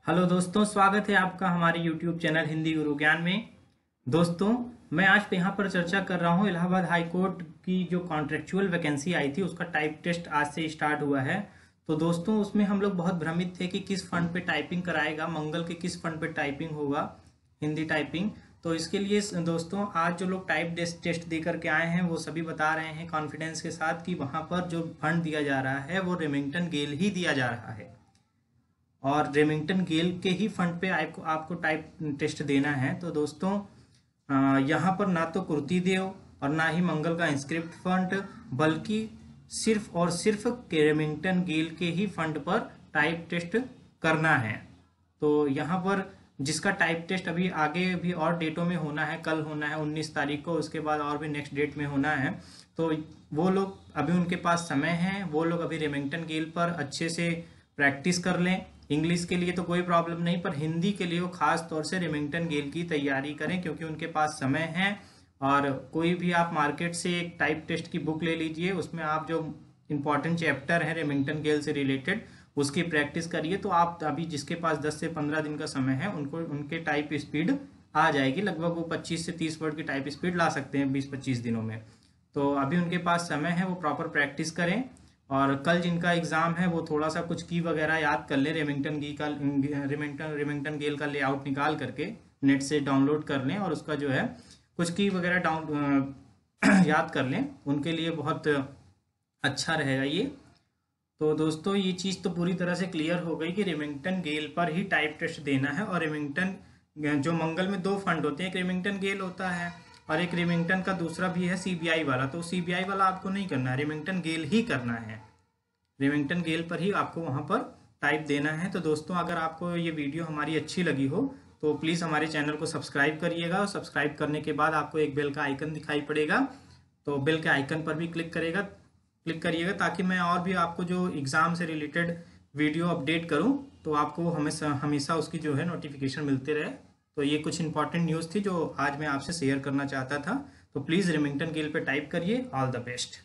Hello दोस्तों, स्वागत है आपका हमारे YouTube चैनल हिंदी गुरु ज्ञान में। दोस्तों, मैं आज यहाँ पर चर्चा कर रहा हूँ इलाहाबाद हाई कोर्ट की जो कॉन्ट्रेक्चुअल वैकेंसी आई थी उसका टाइप टेस्ट आज से स्टार्ट हुआ है। तो दोस्तों, उसमें हम लोग बहुत भ्रमित थे कि किस फंड पे टाइपिंग कराएगा, मंगल के किस फंड पे टाइपिंग होगा, हिंदी टाइपिंग। तो इसके लिए दोस्तों आज जो लोग टाइप टेस्ट दे करके आए हैं वो सभी बता रहे हैं कॉन्फिडेंस के साथ कि वहाँ पर जो फंड दिया जा रहा है वो रेमिंगटन गेल ही दिया जा रहा है और रेमिंगटन गेल के ही फंड पे आपको टाइप टेस्ट देना है। तो दोस्तों, यहाँ पर ना तो कुर्ती देव और ना ही मंगल का इंस्क्रिप्ट फंड, बल्कि सिर्फ और सिर्फ रेमिंगटन गेल के ही फंड पर टाइप टेस्ट करना है। तो यहाँ पर जिसका टाइप टेस्ट अभी आगे भी और डेटों में होना है, कल होना है 19 तारीख को, उसके बाद और भी नेक्स्ट डेट में होना है। तो वो लोग अभी उनके पास समय है, वो लोग अभी रेमिंगटन गेल पर अच्छे से प्रैक्टिस कर लें। इंग्लिश के लिए तो कोई प्रॉब्लम नहीं, पर हिंदी के लिए वो खास तौर से रेमिंगटन गेल की तैयारी करें क्योंकि उनके पास समय है। और कोई भी आप मार्केट से एक टाइप टेस्ट की बुक ले लीजिए, उसमें आप जो इम्पोर्टेंट चैप्टर है रेमिंगटन गेल से रिलेटेड उसकी प्रैक्टिस करिए। तो आप अभी जिसके पास 10 से 15 दिन का समय है उनके टाइप स्पीड आ जाएगी, लगभग वो 25 से 30 वर्ड की टाइप स्पीड ला सकते हैं 20-25 दिनों में। तो अभी उनके पास समय है, वो प्रॉपर प्रैक्टिस करें। और कल जिनका एग्जाम है वो थोड़ा सा कुछ की वगैरह याद कर ले, रेमिंगटन गेल का लेआउट निकाल करके नेट से डाउनलोड कर लें और उसका जो है कुछ की वगैरह याद कर लें, उनके लिए बहुत अच्छा रहेगा ये। तो दोस्तों, ये चीज़ तो पूरी तरह से क्लियर हो गई कि रेमिंगटन गेल पर ही टाइप टेस्ट देना है। और रेमिंगटन जो मंगल में 2 फंड होते हैं, एक रेमिंगटन गेल होता है और एक रेमिंगटन का दूसरा भी है सीबीआई वाला। तो सीबीआई वाला आपको नहीं करना है, रेमिंगटन गेल ही करना है। रेमिंगटन गेल पर ही आपको वहाँ पर टाइप देना है। तो दोस्तों, अगर आपको ये वीडियो हमारी अच्छी लगी हो तो प्लीज़ हमारे चैनल को सब्सक्राइब करिएगा और सब्सक्राइब करने के बाद आपको एक बेल का आइकन दिखाई पड़ेगा, तो बेल के आइकन पर भी क्लिक करिएगा ताकि मैं और भी आपको जो एग्ज़ाम से रिलेटेड वीडियो अपडेट करूं तो आपको हमेशा उसकी जो है नोटिफिकेशन मिलते रहे। तो ये कुछ इंपॉर्टेंट न्यूज़ थी जो आज मैं आपसे शेयर करना चाहता था। तो प्लीज़ रेमिंगटन गेल पे टाइप करिए। All the best.